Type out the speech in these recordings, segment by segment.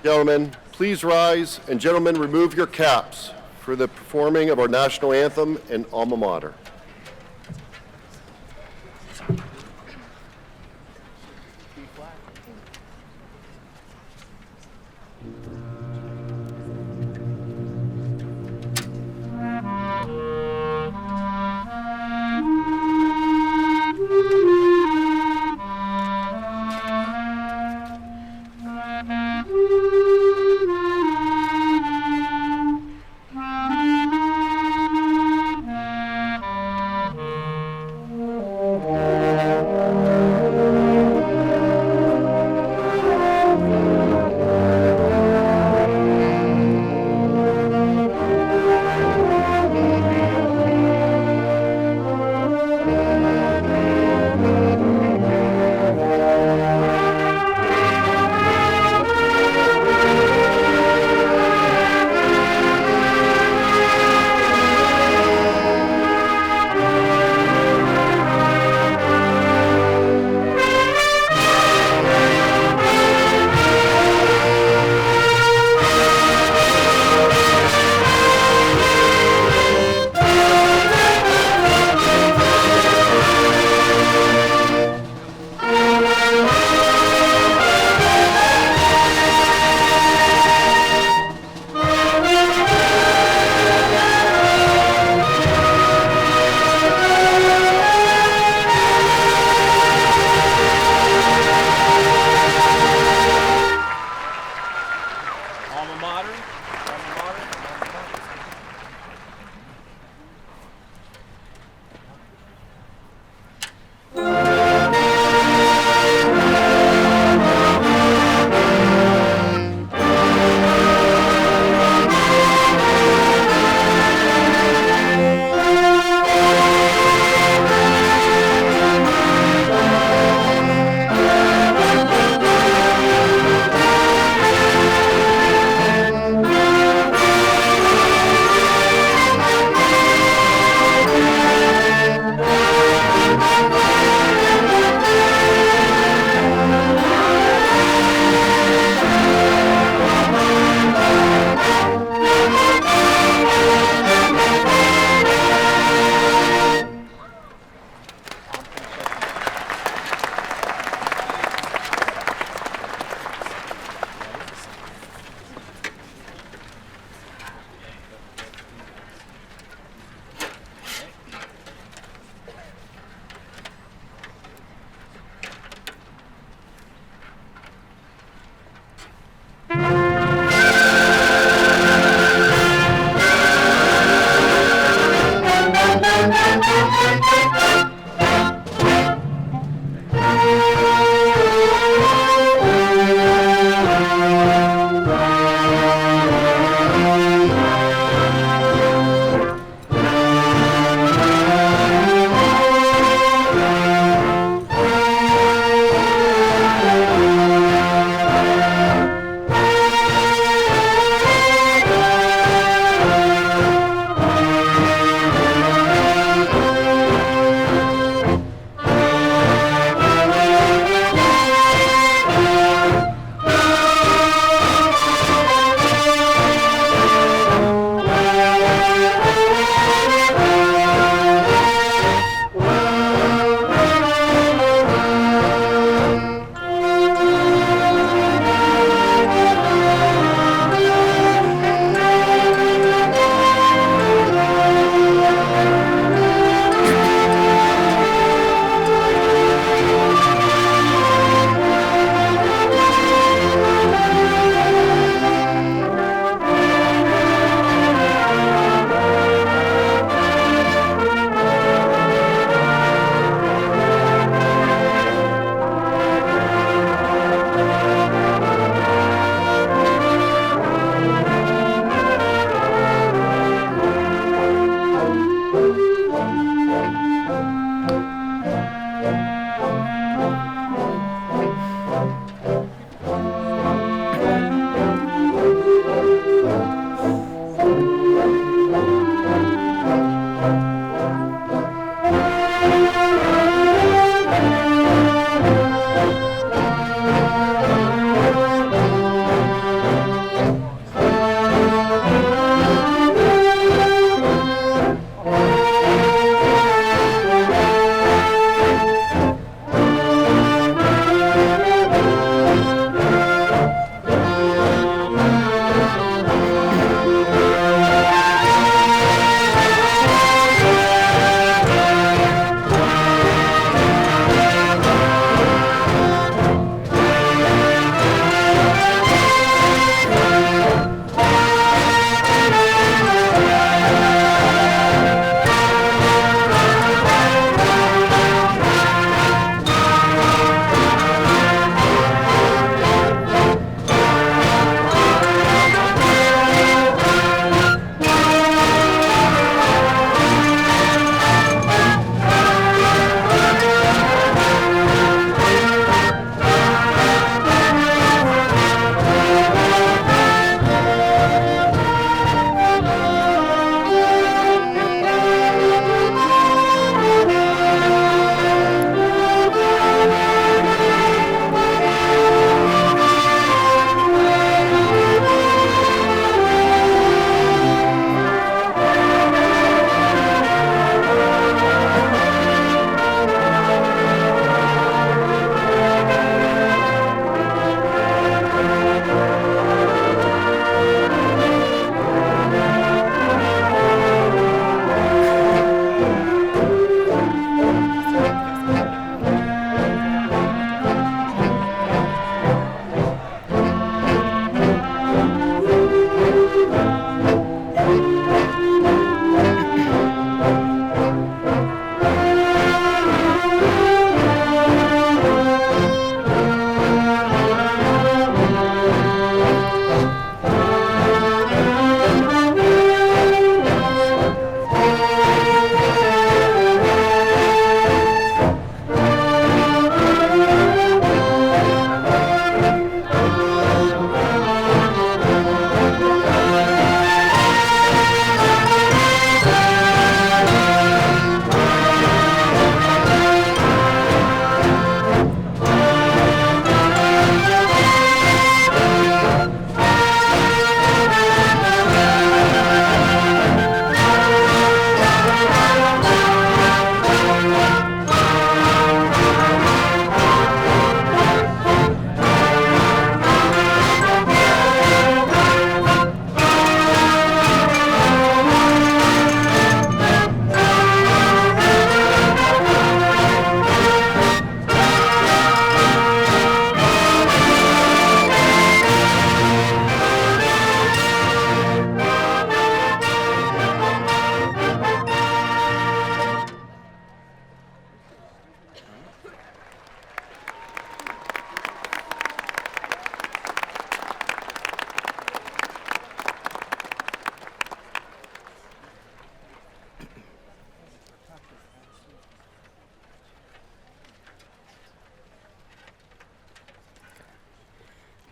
Gentlemen, please rise, and gentlemen, remove your caps for the performing of our national anthem and alma mater.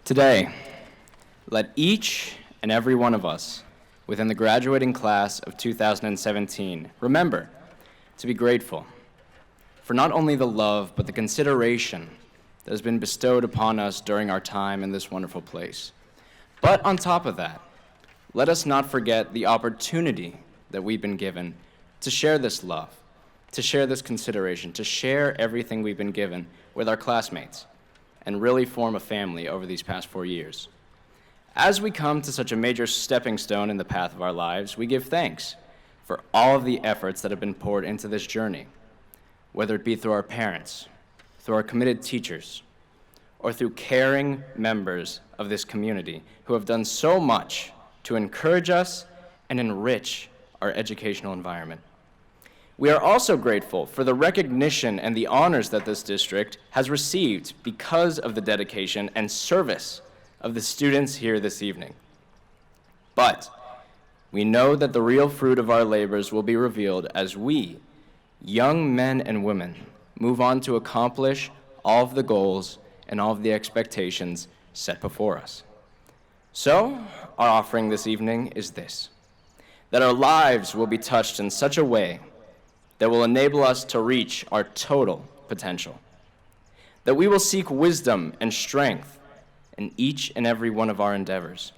Today, let each and every one of us within the graduating class of 2017 remember to be grateful for not only the love but the consideration that has been bestowed upon us during our time in this wonderful place. But on top of that, let us not forget the opportunity that we've been given to share this love, to share this consideration, to share everything we've been given with our classmates, and really form a family over these past 4 years. As we come to such a major stepping stone in the path of our lives, we give thanks for all of the efforts that have been poured into this journey, whether it be through our parents, through our committed teachers, or through caring members of this community who have done so much to encourage us and enrich our educational environment. We are also grateful for the recognition and the honors that this district has received because of the dedication and service of the students here this evening. But we know that the real fruit of our labors will be revealed as we, young men and women, move on to accomplish all of the goals and all of the expectations set before us. So, our offering this evening is this: that our lives will be touched in such a way that will enable us to reach our total potential, that we will seek wisdom and strength in each and every one of our endeavors,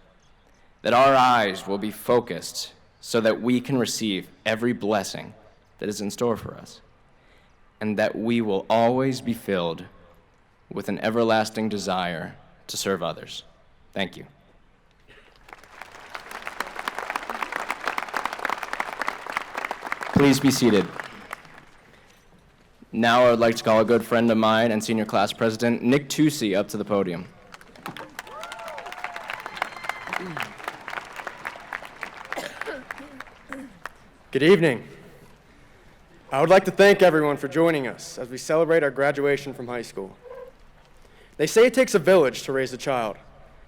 that our eyes will be focused so that we can receive every blessing that is in store for us, and that we will always be filled with an everlasting desire to serve others. Thank you. Please be seated. Now I would like to call a good friend of mine and senior class president, Nick Tucci, up to the podium. Good evening. I would like to thank everyone for joining us as we celebrate our graduation from high school. They say it takes a village to raise a child,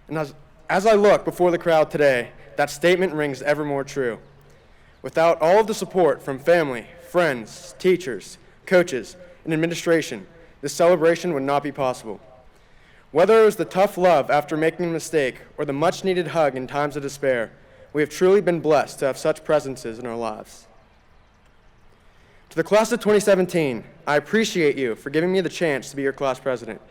and as I look before the crowd today, that statement rings ever more true. Without all of the support from family, friends, teachers, coaches, and administration, this celebration would not be possible. Whether it was the tough love after making a mistake or the much-needed hug in times of despair, we have truly been blessed to have such presences in our lives. To the class of 2017, I appreciate you for giving me the chance to be your class president.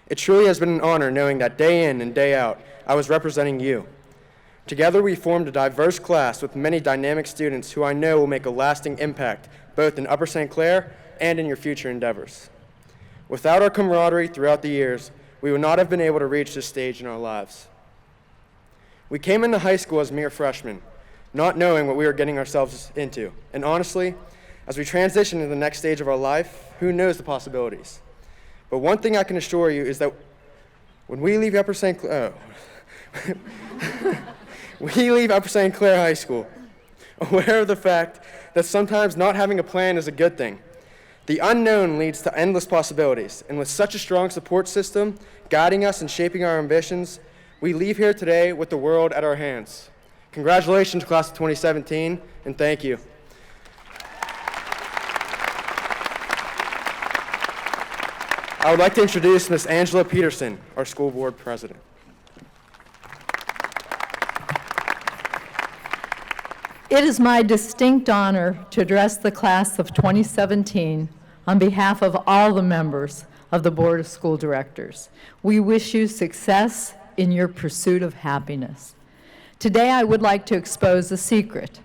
It truly has been an honor knowing that day in and day out, I was representing you. Together, we formed a diverse class with many dynamic students who I know will make a lasting impact, both in Upper St. Clair and in your future endeavors. Without our camaraderie throughout the years, we would not have been able to reach this stage in our lives. We came into high school as mere freshmen, not knowing what we were getting ourselves into. And honestly, as we transition to the next stage of our life, who knows the possibilities? But one thing I can assure you is that when we leave Upper St. Clair, High School, aware of the fact that sometimes not having a plan is a good thing. The unknown leads to endless possibilities, and with such a strong support system guiding us and shaping our ambitions, we leave here today with the world at our hands. Congratulations, class of 2017, and thank you. I would like to introduce Ms. Angela Peterson, our school board president. It is my distinct honor to address the class of 2017 on behalf of all the members of the Board of School Directors. We wish you success in your pursuit of happiness. Today, I would like to expose a secret.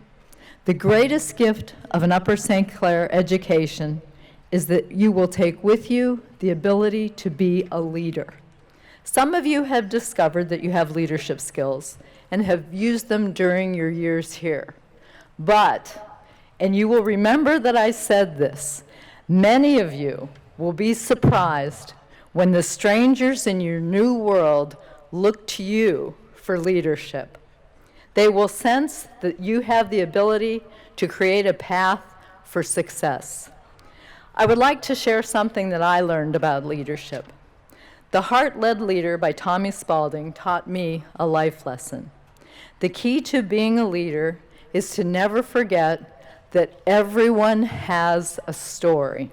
The greatest gift of an Upper St. Clair education is that you will take with you the ability to be a leader. Some of you have discovered that you have leadership skills and have used them during your years here. But, and you will remember that I said this, many of you will be surprised when the strangers in your new world look to you for leadership. They will sense that you have the ability to create a path for success. I would like to share something that I learned about leadership. The Heart-Led Leader by Tommy Spalding taught me a life lesson. The key to being a leader is to never forget that everyone has a story.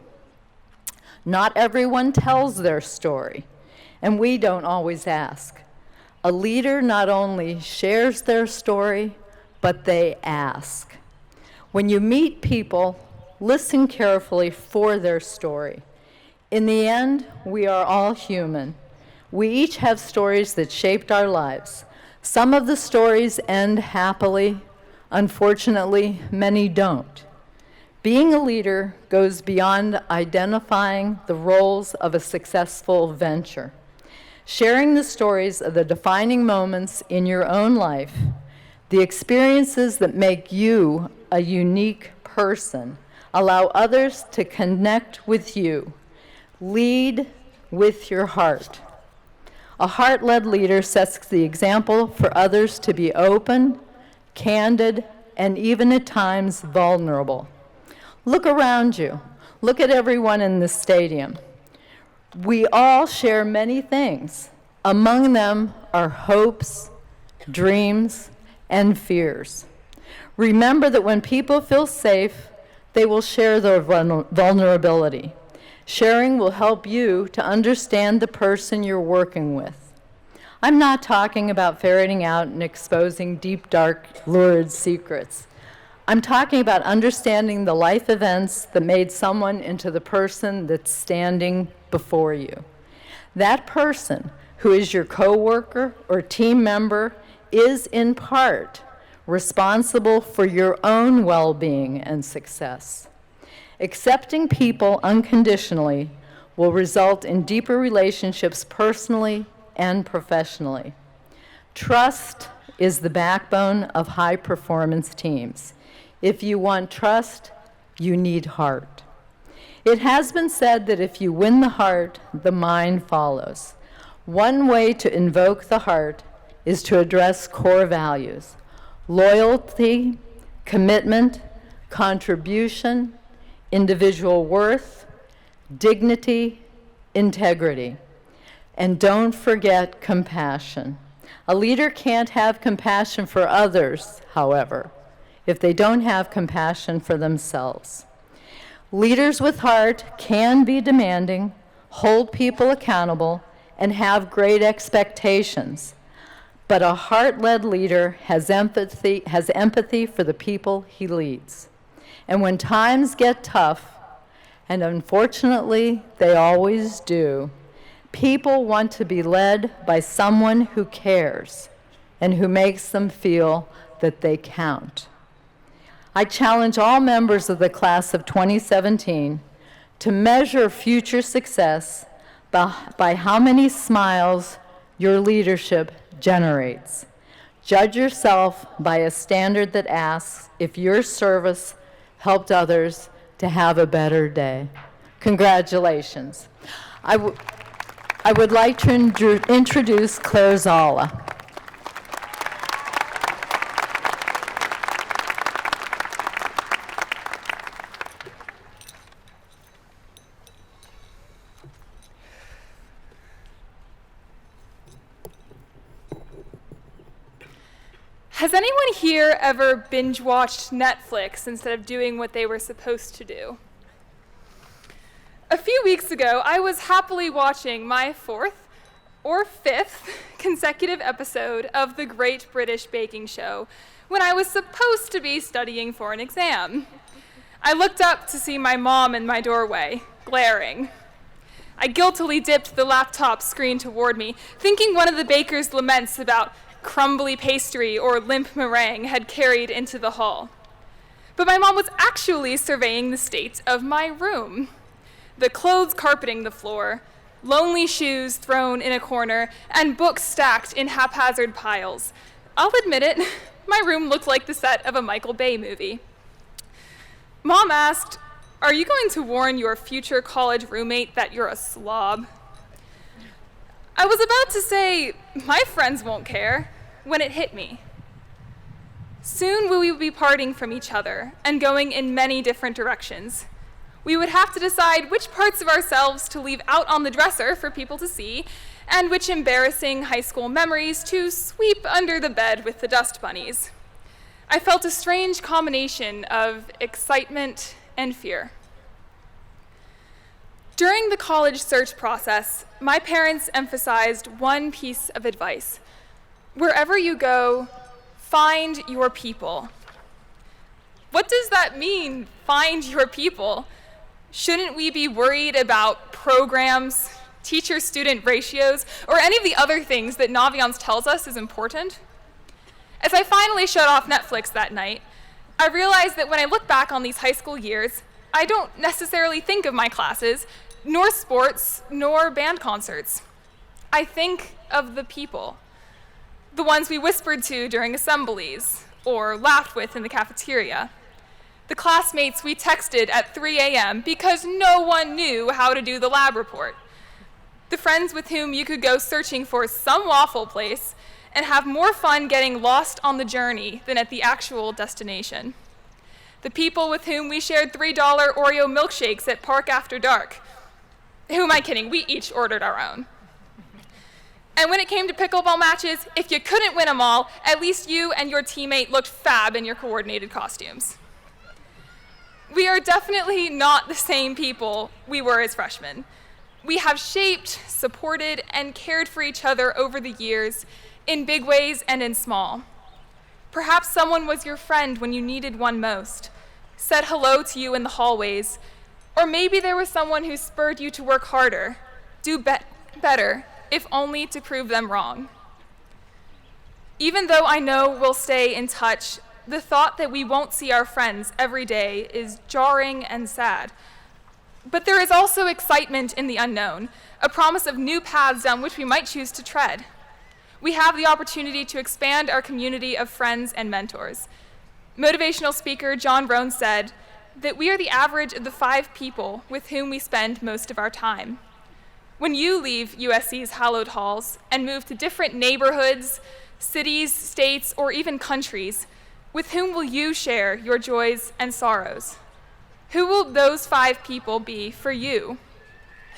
Not everyone tells their story, and we don't always ask. A leader not only shares their story, but they ask. When you meet people, listen carefully for their story. In the end, we are all human. We each have stories that shaped our lives. Some of the stories end happily. Unfortunately, many don't. Being a leader goes beyond identifying the roles of a successful venture. Sharing the stories of the defining moments in your own life, the experiences that make you a unique person, allow others to connect with you. Lead with your heart. A heart-led leader sets the example for others to be open, candid, and even at times vulnerable. Look around you. Look at everyone in this stadium. We all share many things. Among them are hopes, dreams, and fears. Remember that when people feel safe, they will share their vulnerability. Sharing will help you to understand the person you're working with. I'm not talking about ferreting out and exposing deep, dark, lurid secrets. I'm talking about understanding the life events that made someone into the person that's standing before you. That person, who is your coworker or team member, is in part responsible for your own well-being and success. Accepting people unconditionally will result in deeper relationships personally and professionally. Trust is the backbone of high-performance teams. If you want trust, you need heart. It has been said that if you win the heart, the mind follows. One way to invoke the heart is to address core values: loyalty, commitment, contribution, individual worth, dignity, integrity. And don't forget compassion. A leader can't have compassion for others, however, if they don't have compassion for themselves. Leaders with heart can be demanding, hold people accountable, and have great expectations. But a heart-led leader has empathy for the people he leads. And when times get tough, and unfortunately they always do, people want to be led by someone who cares and who makes them feel that they count. I challenge all members of the class of 2017 to measure future success by how many smiles your leadership generates. Judge yourself by a standard that asks if your service helped others to have a better day. Congratulations. I would like to introduce Claire Zala. Has anyone here ever binge-watched Netflix instead of doing what they were supposed to do? A few weeks ago, I was happily watching my 4th or 5th consecutive episode of The Great British Baking Show when I was supposed to be studying for an exam. I looked up to see my mom in my doorway, glaring. I guiltily dipped the laptop screen toward me, thinking one of the baker's laments about crumbly pastry or limp meringue had carried into the hall. But my mom was actually surveying the state of my room. The clothes carpeting the floor, lonely shoes thrown in a corner, and books stacked in haphazard piles. I'll admit it, my room looked like the set of a Michael Bay movie. Mom asked, "Are you going to warn your future college roommate that you're a slob?" I was about to say, "My friends won't care," when it hit me. Soon we would be parting from each other and going in many different directions. We would have to decide which parts of ourselves to leave out on the dresser for people to see, and which embarrassing high school memories to sweep under the bed with the dust bunnies. I felt a strange combination of excitement and fear. During the college search process, my parents emphasized one piece of advice: Wherever you go, find your people. What does that mean, find your people? Shouldn't we be worried about programs, teacher-student ratios, or any of the other things that Naviance tells us is important? As I finally shut off Netflix that night, I realized that when I look back on these high school years, I don't necessarily think of my classes, nor sports, nor band concerts. I think of the people. The ones we whispered to during assemblies, or laughed with in the cafeteria. The classmates we texted at 3 a.m. because no one knew how to do the lab report. The friends with whom you could go searching for some waffle place and have more fun getting lost on the journey than at the actual destination. The people with whom we shared $3 Oreo milkshakes at Park After Dark. Who am I kidding? We each ordered our own. And when it came to pickleball matches, if you couldn't win them all, at least you and your teammate looked fab in your coordinated costumes. We are definitely not the same people we were as freshmen. We have shaped, supported, and cared for each other over the years, in big ways and in small. Perhaps someone was your friend when you needed one most, said hello to you in the hallways, or maybe there was someone who spurred you to work harder, do better, if only to prove them wrong. Even though I know we'll stay in touch, the thought that we won't see our friends every day is jarring and sad. But there is also excitement in the unknown, a promise of new paths down which we might choose to tread. We have the opportunity to expand our community of friends and mentors. Motivational speaker John Rohn said that we are the average of the 5 people with whom we spend most of our time. When you leave USC's hallowed halls and move to different neighborhoods, cities, states, or even countries, with whom will you share your joys and sorrows? Who will those 5 people be for you?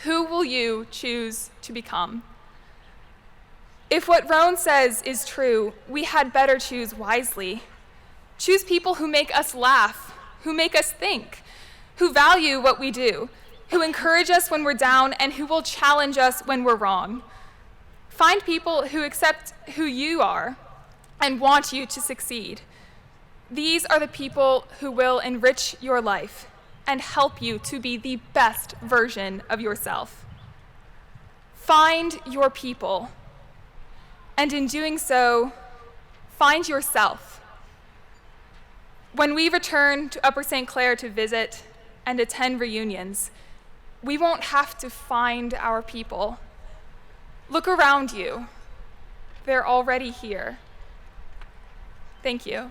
Who will you choose to become? If what Rohn says is true, we had better choose wisely. Choose people who make us laugh, who make us think, who value what we do, who encourage us when we're down, and who will challenge us when we're wrong. Find people who accept who you are and want you to succeed. These are the people who will enrich your life and help you to be the best version of yourself. Find your people, and in doing so, find yourself. When we return to Upper St. Clair to visit and attend reunions, we won't have to find our people. Look around you. They're already here. Thank you.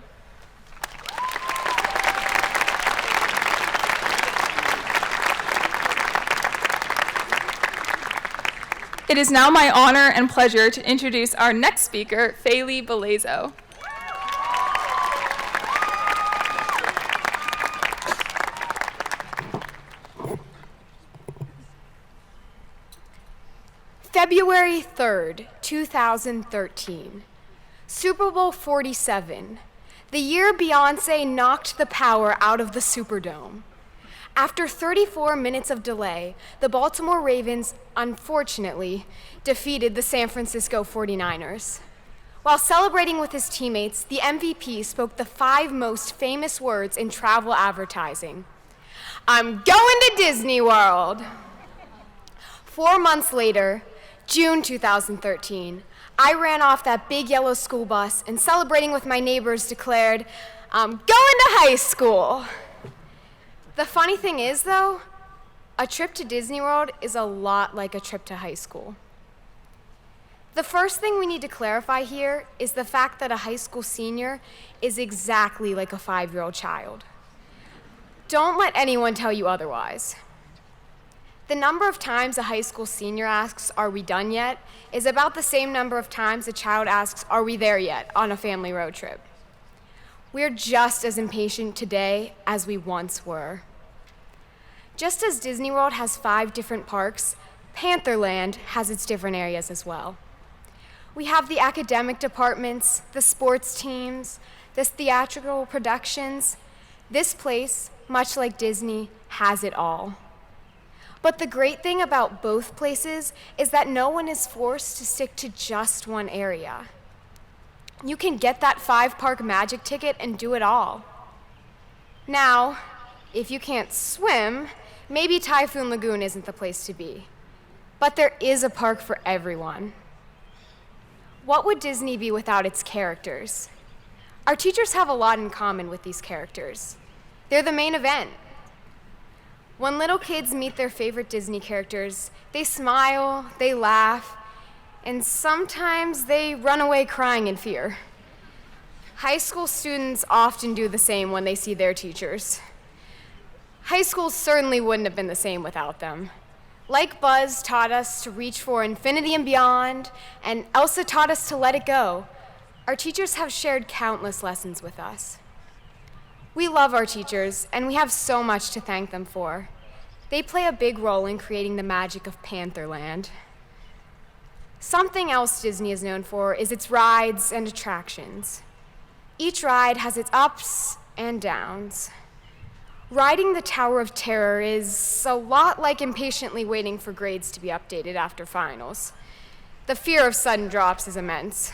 It is now my honor and pleasure to introduce our next speaker, Faylee Belezo. February 3rd, 2013. Super Bowl 47, the year Beyoncé knocked the power out of the Superdome. After 34 minutes of delay, the Baltimore Ravens, unfortunately, defeated the San Francisco 49ers. While celebrating with his teammates, the MVP spoke the 5 most famous words in travel advertising. "I'm going to Disney World." 4 months later, June 2013, I ran off that big yellow school bus and celebrating with my neighbors declared, "I'm going to high school." The funny thing is, though, a trip to Disney World is a lot like a trip to high school. The first thing we need to clarify here is the fact that a high school senior is exactly like a 5-year-old child. Don't let anyone tell you otherwise. The number of times a high school senior asks, "Are we done yet?" is about the same number of times a child asks, "Are we there yet?" on a family road trip. We're just as impatient today as we once were. Just as Disney World has 5 different parks, Pantherland has its different areas as well. We have the academic departments, the sports teams, the theatrical productions. This place, much like Disney, has it all. But the great thing about both places is that no one is forced to stick to just one area. You can get that 5-park magic ticket and do it all. Now, if you can't swim, maybe Typhoon Lagoon isn't the place to be. But there is a park for everyone. What would Disney be without its characters? Our teachers have a lot in common with these characters. They're the main event. When little kids meet their favorite Disney characters, they smile, they laugh, and sometimes they run away crying in fear. High school students often do the same when they see their teachers. High school certainly wouldn't have been the same without them. Like Buzz taught us to reach for infinity and beyond, and Elsa taught us to let it go, our teachers have shared countless lessons with us. We love our teachers, and we have so much to thank them for. They play a big role in creating the magic of Pantherland. Something else Disney is known for is its rides and attractions. Each ride has its ups and downs. Riding the Tower of Terror is a lot like impatiently waiting for grades to be updated after finals. The fear of sudden drops is immense.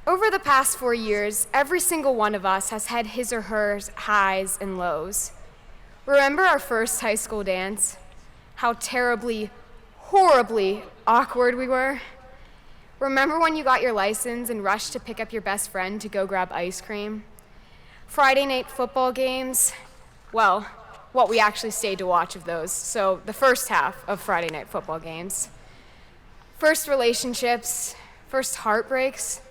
Over the past 4 years, every single one of us has had his or her highs and lows. Remember our first high school dance? How terribly, horribly awkward we were? Remember when you got your license and rushed to pick up your best friend to go grab ice cream? Friday night football games, well, what we actually stayed to watch of those, so the first half of Friday night football games. First relationships, first heartbreaks,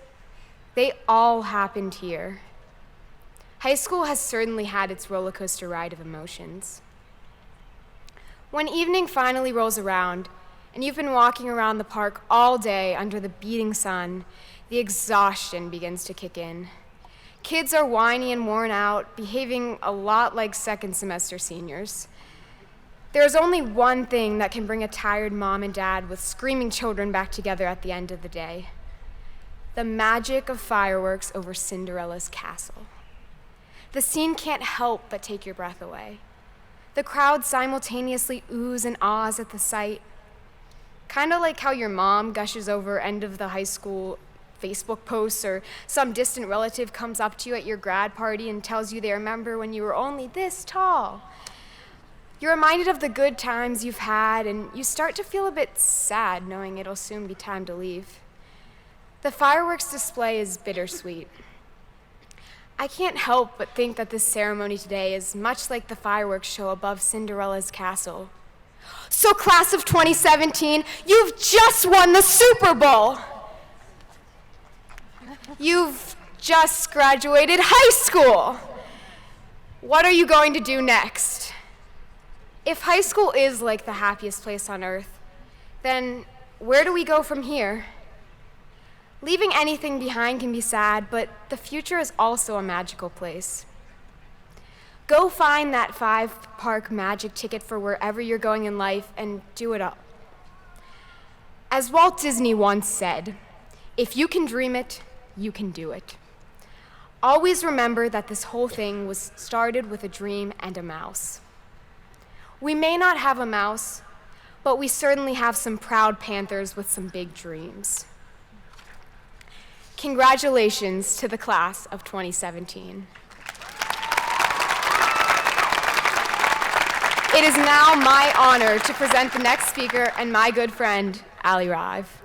they all happened here. High school has certainly had its roller coaster ride of emotions. When evening finally rolls around, and you've been walking around the park all day under the beating sun, the exhaustion begins to kick in. Kids are whiny and worn out, behaving a lot like second semester seniors. There's only one thing that can bring a tired mom and dad with screaming children back together at the end of the day: the magic of fireworks over Cinderella's castle. The scene can't help but take your breath away. The crowd simultaneously oohs and ahs at the sight. Kind of like how your mom gushes over end of the high school Facebook posts, or some distant relative comes up to you at your grad party and tells you they remember when you were only this tall. You're reminded of the good times you've had, and you start to feel a bit sad knowing it'll soon be time to leave. The fireworks display is bittersweet. I can't help but think that this ceremony today is much like the fireworks show above Cinderella's castle. So class of 2017, you've just won the Super Bowl! You've just graduated high school! What are you going to do next? If high school is like the happiest place on earth, then where do we go from here? Leaving anything behind can be sad, but the future is also a magical place. Go find that 5-park magic ticket for wherever you're going in life and do it up. As Walt Disney once said, if you can dream it, you can do it. Always remember that this whole thing was started with a dream and a mouse. We may not have a mouse, but we certainly have some proud Panthers with some big dreams. Congratulations to the class of 2017. It is now my honor to present the next speaker and my good friend, Ali Rive.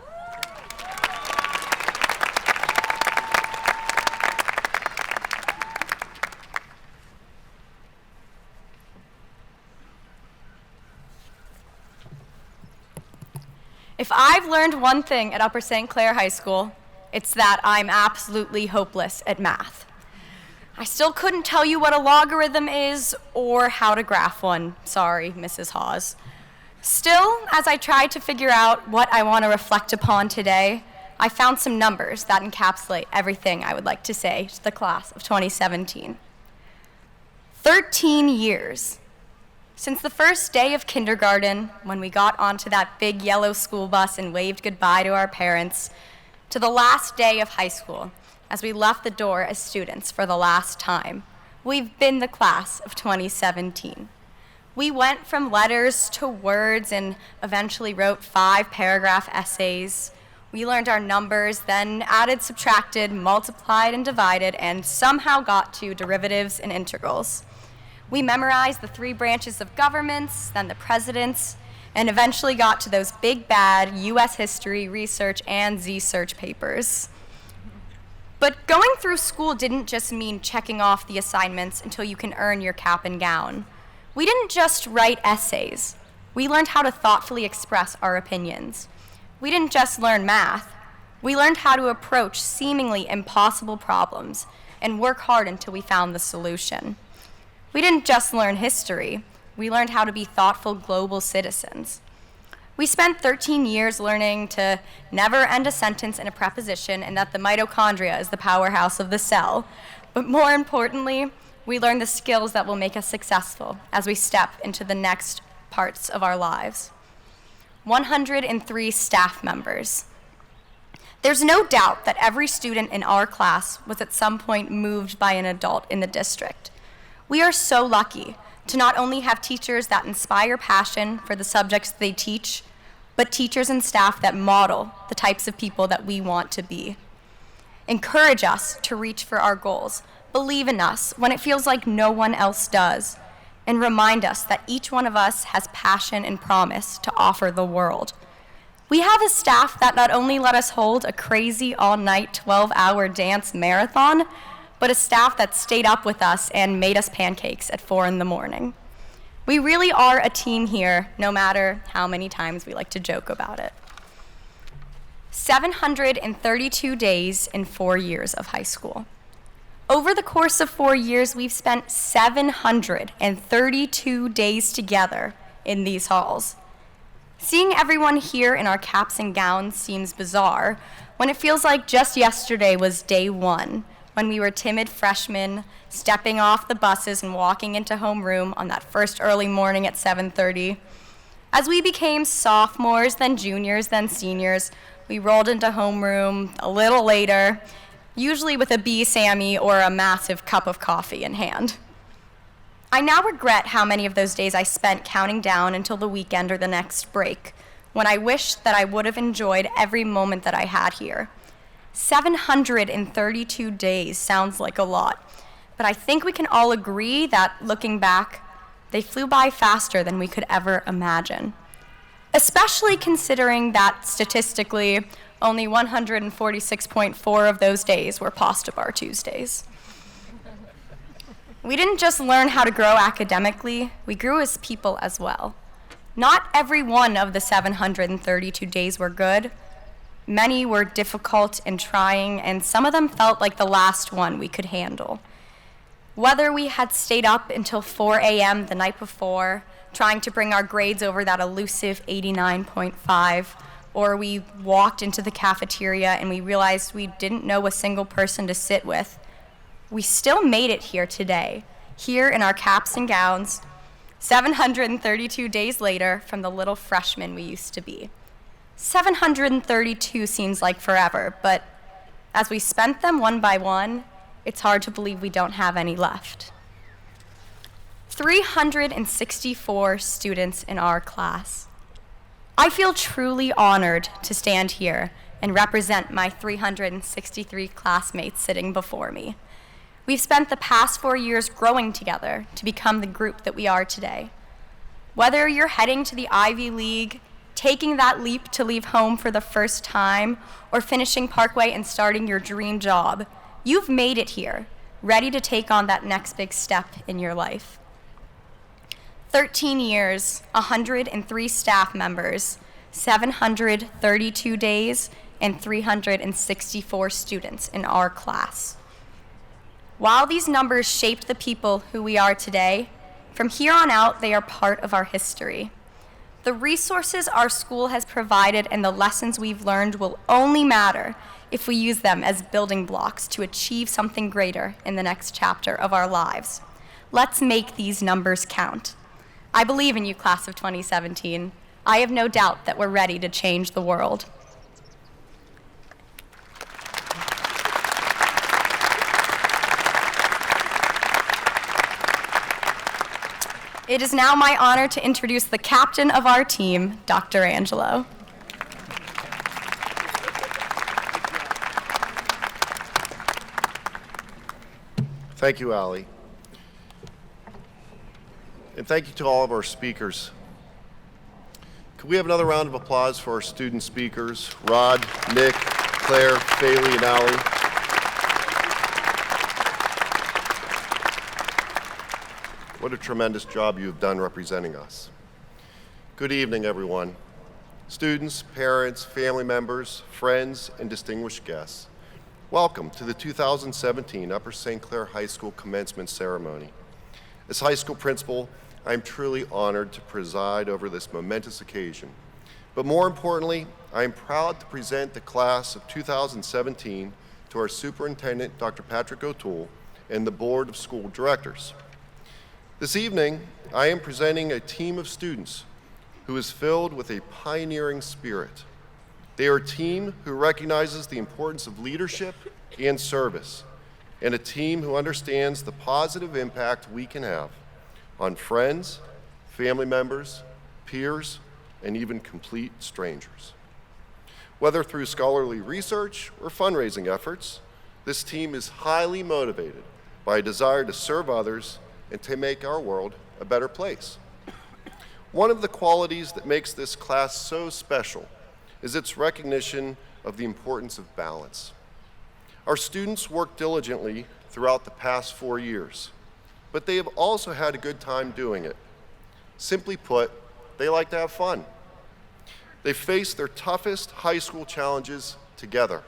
If I've learned one thing at Upper St. Clair High School, it's that I'm absolutely hopeless at math. I still couldn't tell you what a logarithm is or how to graph one. Sorry, Mrs. Hawes. Still, as I tried to figure out what I want to reflect upon today, I found some numbers that encapsulate everything I would like to say to the class of 2017. 13 years. Since the first day of kindergarten, when we got onto that big yellow school bus and waved goodbye to our parents, to the last day of high school, as we left the door as students for the last time, we've been the class of 2017. We went from letters to words and eventually wrote 5-paragraph essays. We learned our numbers, then added, subtracted, multiplied, and divided, and somehow got to derivatives and integrals. We memorized the 3 branches of governments, then the presidents, and eventually got to those big bad US history, research, and Z-search papers. But going through school didn't just mean checking off the assignments until you can earn your cap and gown. We didn't just write essays. We learned how to thoughtfully express our opinions. We didn't just learn math. We learned how to approach seemingly impossible problems and work hard until we found the solution. We didn't just learn history. We learned how to be thoughtful global citizens. We spent 13 years learning to never end a sentence in a preposition and that the mitochondria is the powerhouse of the cell. But more importantly, we learned the skills that will make us successful as we step into the next parts of our lives. 103 staff members. There's no doubt that every student in our class was at some point moved by an adult in the district. We are so lucky to not only have teachers that inspire passion for the subjects they teach, but teachers and staff that model the types of people that we want to be. Encourage us to reach for our goals, believe in us when it feels like no one else does, and remind us that each one of us has passion and promise to offer the world. We have a staff that not only let us hold a crazy all-night 12-hour dance marathon, but a staff that stayed up with us and made us pancakes at 4 a.m. We really are a team here, no matter how many times we like to joke about it. 732 days in 4 years of high school. Over the course of 4 years, we've spent 732 days together in these halls. Seeing everyone here in our caps and gowns seems bizarre when it feels like just yesterday was day 1, when we were timid freshmen stepping off the buses and walking into homeroom on that first early morning at 7:30. As we became sophomores, then juniors, then seniors, we rolled into homeroom a little later, usually with a bee Sammy or a massive cup of coffee in hand. I now regret how many of those days I spent counting down until the weekend or the next break, when I wish that I would have enjoyed every moment that I had here. 732 days sounds like a lot, but I think we can all agree that, looking back, they flew by faster than we could ever imagine. Especially considering that, statistically, only 146.4 of those days were pasta bar Tuesdays. We didn't just learn how to grow academically, we grew as people as well. Not every one of the 732 days were good. Many were difficult and trying, and some of them felt like the last one we could handle. Whether we had stayed up until 4 a.m. the night before, trying to bring our grades over that elusive 89.5, or we walked into the cafeteria and we realized we didn't know a single person to sit with, we still made it here today, here in our caps and gowns, 732 days later from the little freshmen we used to be. 732 seems like forever, but as we spent them one by one, it's hard to believe we don't have any left. 364 students in our class. I feel truly honored to stand here and represent my 363 classmates sitting before me. We've spent the past 4 years growing together to become the group that we are today. Whether you're heading to the Ivy League, taking that leap to leave home for the first time, or finishing Parkway and starting your dream job, you've made it here, ready to take on that next big step in your life. 13 years, 103 staff members, 732 days, and 364 students in our class. While these numbers shaped the people who we are today, from here on out, they are part of our history. The resources our school has provided and the lessons we've learned will only matter if we use them as building blocks to achieve something greater in the next chapter of our lives. Let's make these numbers count. I believe in you, class of 2017. I have no doubt that we're ready to change the world. It is now my honor to introduce the captain of our team, Dr. Angelo. Thank you, Allie. And thank you to all of our speakers. Could we have another round of applause for our student speakers, Rod, Nick, Claire, Bailey, and Allie? What a tremendous job you have done representing us. Good evening, everyone. Students, parents, family members, friends, and distinguished guests. Welcome to the 2017 Upper St. Clair High School Commencement Ceremony. As high school principal, I am truly honored to preside over this momentous occasion. But more importantly, I am proud to present the class of 2017 to our superintendent, Dr. Patrick O'Toole, and the Board of School Directors. This evening, I am presenting a team of students who is filled with a pioneering spirit. They are a team who recognizes the importance of leadership and service, and a team who understands the positive impact we can have on friends, family members, peers, and even complete strangers. Whether through scholarly research or fundraising efforts, this team is highly motivated by a desire to serve others and to make our world a better place. One of the qualities that makes this class so special is its recognition of the importance of balance. Our students worked diligently throughout the past 4 years, but they have also had a good time doing it. Simply put, they like to have fun. They face their toughest high school challenges together,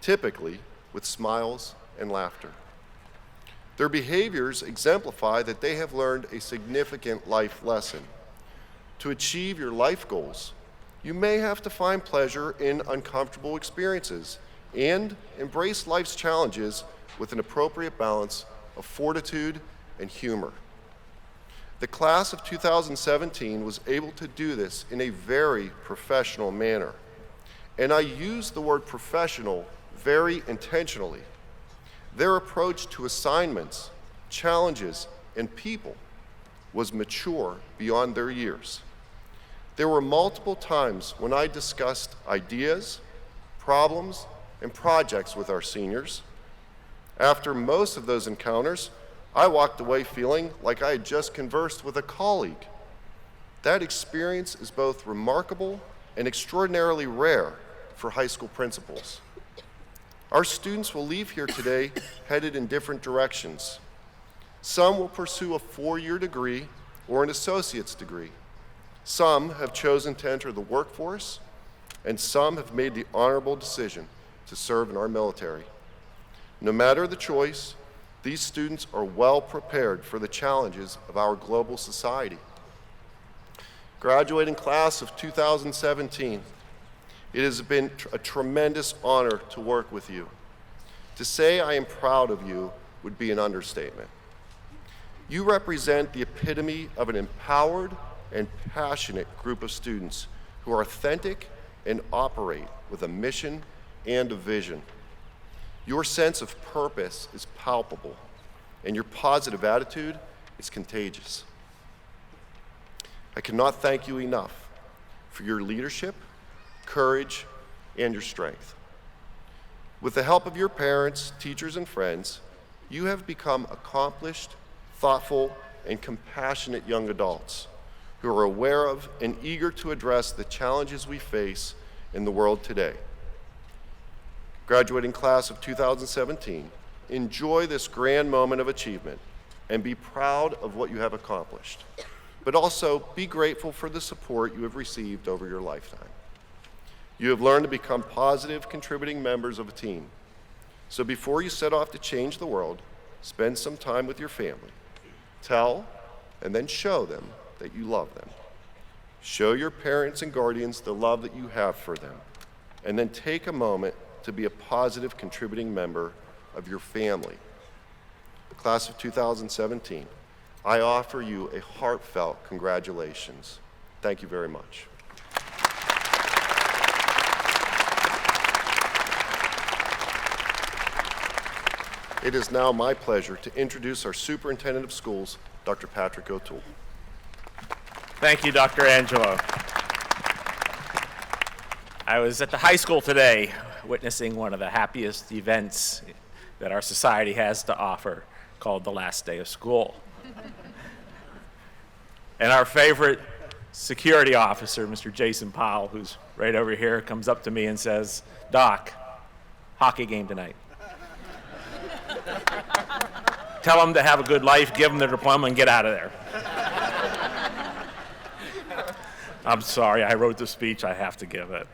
typically with smiles and laughter. Their behaviors exemplify that they have learned a significant life lesson. To achieve your life goals, you may have to find pleasure in uncomfortable experiences and embrace life's challenges with an appropriate balance of fortitude and humor. The class of 2017 was able to do this in a very professional manner. And I use the word professional very intentionally. Their approach to assignments, challenges, and people was mature beyond their years. There were multiple times when I discussed ideas, problems, and projects with our seniors. After most of those encounters, I walked away feeling like I had just conversed with a colleague. That experience is both remarkable and extraordinarily rare for high school principals. Our students will leave here today headed in different directions. Some will pursue a 4-year degree or an associate's degree. Some have chosen to enter the workforce, and some have made the honorable decision to serve in our military. No matter the choice, these students are well prepared for the challenges of our global society. Graduating class of 2017, it has been a tremendous honor to work with you. To say I am proud of you would be an understatement. You represent the epitome of an empowered and passionate group of students who are authentic and operate with a mission and a vision. Your sense of purpose is palpable, and your positive attitude is contagious. I cannot thank you enough for your leadership, courage, and your strength. With the help of your parents, teachers, and friends, you have become accomplished, thoughtful, and compassionate young adults who are aware of and eager to address the challenges we face in the world today. Graduating class of 2017, enjoy this grand moment of achievement and be proud of what you have accomplished, but also be grateful for the support you have received over your lifetime. You have learned to become positive, contributing members of a team. So before you set off to change the world, spend some time with your family. Tell and then show them that you love them. Show your parents and guardians the love that you have for them, and then take a moment to be a positive, contributing member of your family. Class of 2017, I offer you a heartfelt congratulations. Thank you very much. It is now my pleasure to introduce our Superintendent of Schools, Dr. Patrick O'Toole. Thank you, Dr. Angelo. I was at the high school today witnessing one of the happiest events that our society has to offer, called The Last Day of School. And our favorite security officer, Mr. Jason Powell, who's right over here, comes up to me and says, "Doc, hockey game tonight. Tell them to have a good life, give them their diploma, and get out of there." I'm sorry, I wrote the speech, I have to give it.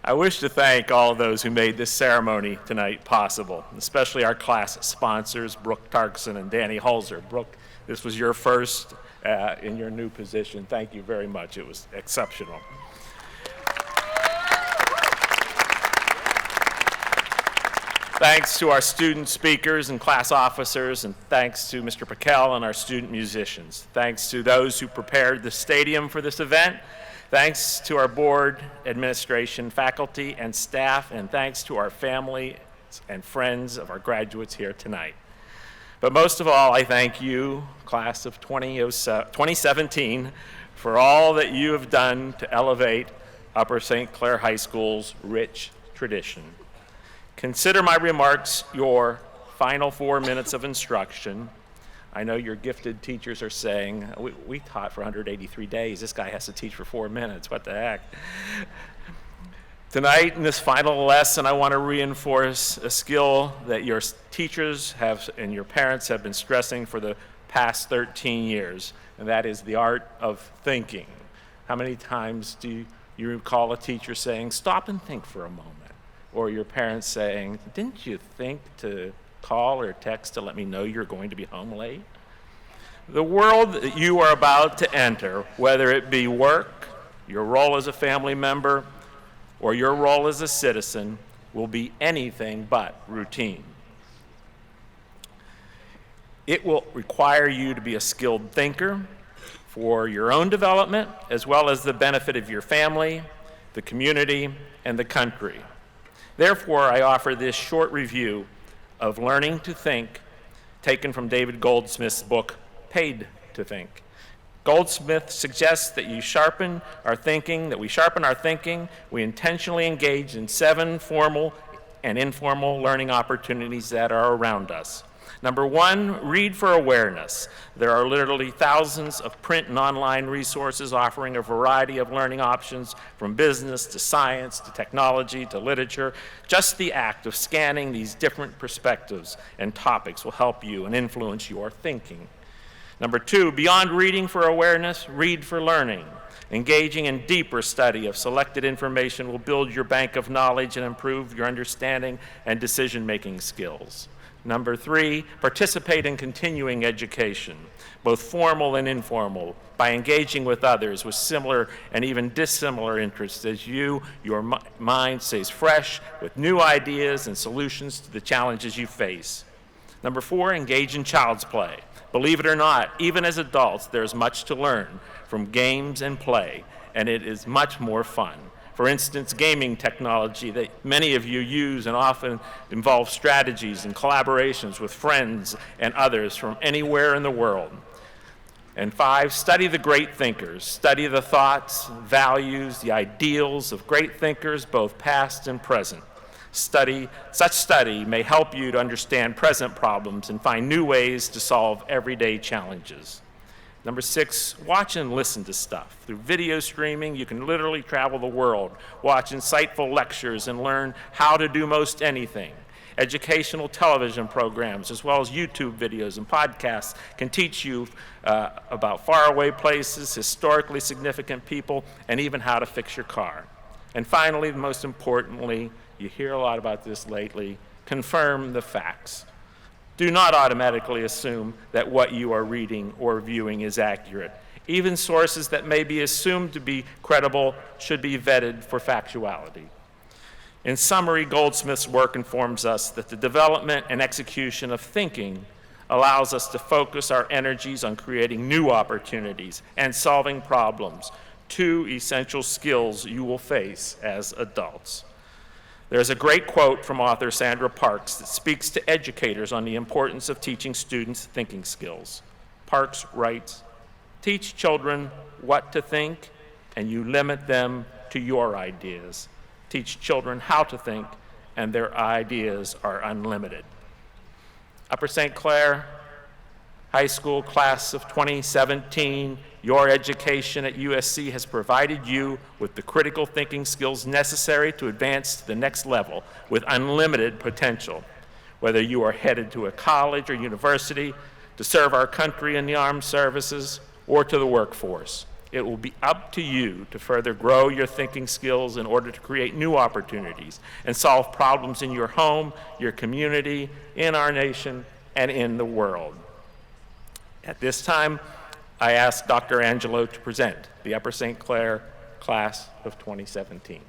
I wish to thank all of those who made this ceremony tonight possible, especially our class sponsors, Brooke Tarkson and Danny Holzer. Brooke, this was your first in your new position. Thank you very much. It was exceptional. Thanks to our student speakers and class officers, and thanks to Mr. Piquel and our student musicians. Thanks to those who prepared the stadium for this event. Thanks to our board, administration, faculty, and staff, and thanks to our family and friends of our graduates here tonight. But most of all, I thank you, class of 2017, for all that you have done to elevate Upper St. Clair High School's rich tradition. Consider my remarks your final 4 minutes of instruction. I know your gifted teachers are saying, we taught for 183 days. This guy has to teach for 4 minutes. What the heck? Tonight, in this final lesson, I want to reinforce a skill that your teachers have and your parents have been stressing for the past 13 years, and that is the art of thinking. How many times do you recall a teacher saying, "Stop and think for a moment"? Or your parents saying, "Didn't you think to call or text to let me know you're going to be home late?" The world that you are about to enter, whether it be work, your role as a family member, or your role as a citizen, will be anything but routine. It will require you to be a skilled thinker for your own development, as well as the benefit of your family, the community, and the country. Therefore, I offer this short review of Learning to Think, taken from David Goldsmith's book, Paid to Think. Goldsmith suggests that we sharpen our thinking, we intentionally engage in 7 formal and informal learning opportunities that are around us. Number 1, read for awareness. There are literally thousands of print and online resources offering a variety of learning options, from business to science to technology to literature. Just the act of scanning these different perspectives and topics will help you and influence your thinking. Number 2, beyond reading for awareness, read for learning. Engaging in deeper study of selected information will build your bank of knowledge and improve your understanding and decision-making skills. Number 3, participate in continuing education, both formal and informal, by engaging with others with similar and even dissimilar interests as your mind stays fresh with new ideas and solutions to the challenges you face. Number 4, engage in child's play. Believe it or not, even as adults, there's much to learn from games and play, and it is much more fun. For instance, gaming technology that many of you use and often involves strategies and collaborations with friends and others from anywhere in the world. And 5, study the great thinkers. Study the thoughts, values, the ideals of great thinkers, both past and present. Such study may help you to understand present problems and find new ways to solve everyday challenges. Number 6, watch and listen to stuff. Through video streaming, you can literally travel the world, watch insightful lectures, and learn how to do most anything. Educational television programs, as well as YouTube videos and podcasts, can teach you about faraway places, historically significant people, and even how to fix your car. And finally, most importantly, you hear a lot about this lately, confirm the facts. Do not automatically assume that what you are reading or viewing is accurate. Even sources that may be assumed to be credible should be vetted for factuality. In summary, Goldsmith's work informs us that the development and execution of thinking allows us to focus our energies on creating new opportunities and solving problems, 2 essential skills you will face as adults. There's a great quote from author Sandra Parks that speaks to educators on the importance of teaching students thinking skills. Parks writes, "Teach children what to think, and you limit them to your ideas. Teach children how to think, and their ideas are unlimited." Upper St. Clair High School class of 2017, your education at USC has provided you with the critical thinking skills necessary to advance to the next level with unlimited potential. Whether you are headed to a college or university to serve our country in the armed services or to the workforce, it will be up to you to further grow your thinking skills in order to create new opportunities and solve problems in your home, your community, in our nation, and in the world. At this time, I ask Dr. Angelo to present the Upper St. Clair class of 2017.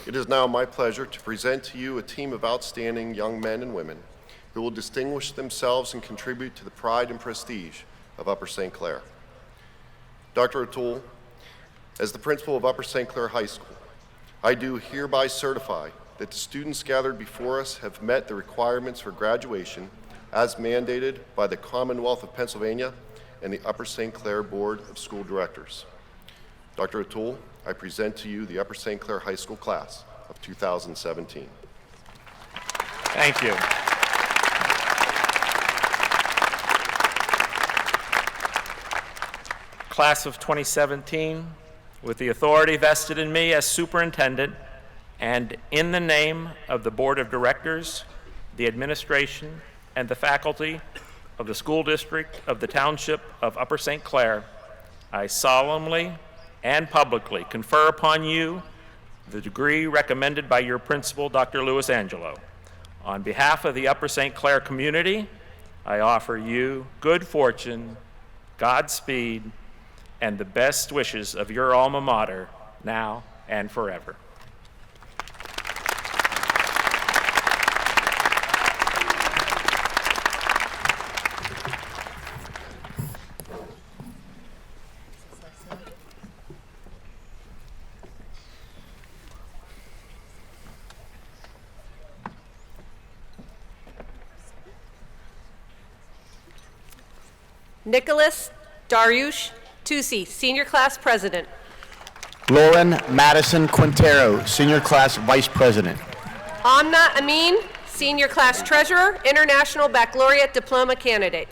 It is now my pleasure to present to you a team of outstanding young men and women who will distinguish themselves and contribute to the pride and prestige of Upper St. Clair. Dr. O'Toole, as the principal of Upper St. Clair High School, I do hereby certify that the students gathered before us have met the requirements for graduation as mandated by the Commonwealth of Pennsylvania and the Upper St. Clair Board of School Directors. Dr. O'Toole, I present to you the Upper St. Clair High School class of 2017. Thank you. Class of 2017, with the authority vested in me as superintendent and in the name of the Board of Directors, the administration, and the faculty of the school district of the Township of Upper St. Clair, I solemnly and publicly confer upon you the degree recommended by your principal, Dr. Louis Angelo. On behalf of the Upper St. Clair community, I offer you good fortune, Godspeed, and the best wishes of your alma mater, now and forever. Nicholas Dariush Tusi, Senior Class President. Lauren Madison Quintero, Senior Class Vice President. Amna Amin, Senior Class Treasurer, International Baccalaureate Diploma Candidate.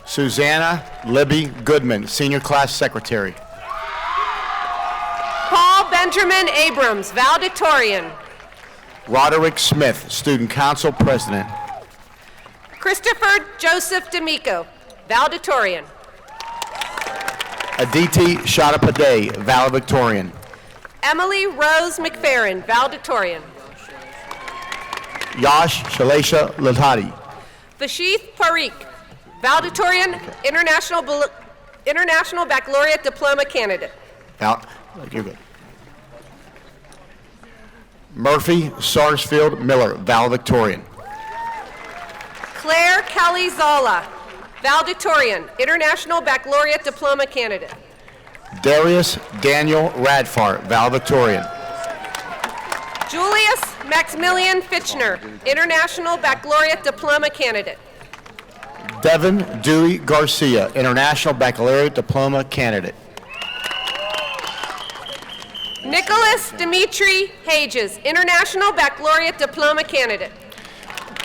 Susanna Libby Goodman, Senior Class Secretary. Paul Benjamin Abrams, valedictorian. Roderick Smith, Student Council President. Christopher Joseph D'Amico, valedictorian. Aditi Shadapade, valedictorian. Emily Rose McFerrin, valedictorian. Yash Shalesha Ladhati. Vashith Parikh, valedictorian, International Baccalaureate Diploma Candidate. You're good. Murphy Sarsfield Miller, valedictorian. Claire Kelly Zola, valedictorian, International Baccalaureate Diploma Candidate. Darius Daniel Radfar, valedictorian. Julius Maximilian Fitchner, International Baccalaureate Diploma Candidate. Devin Dewey Garcia, International Baccalaureate Diploma Candidate. Nicholas Dimitri Hages, International Baccalaureate Diploma Candidate.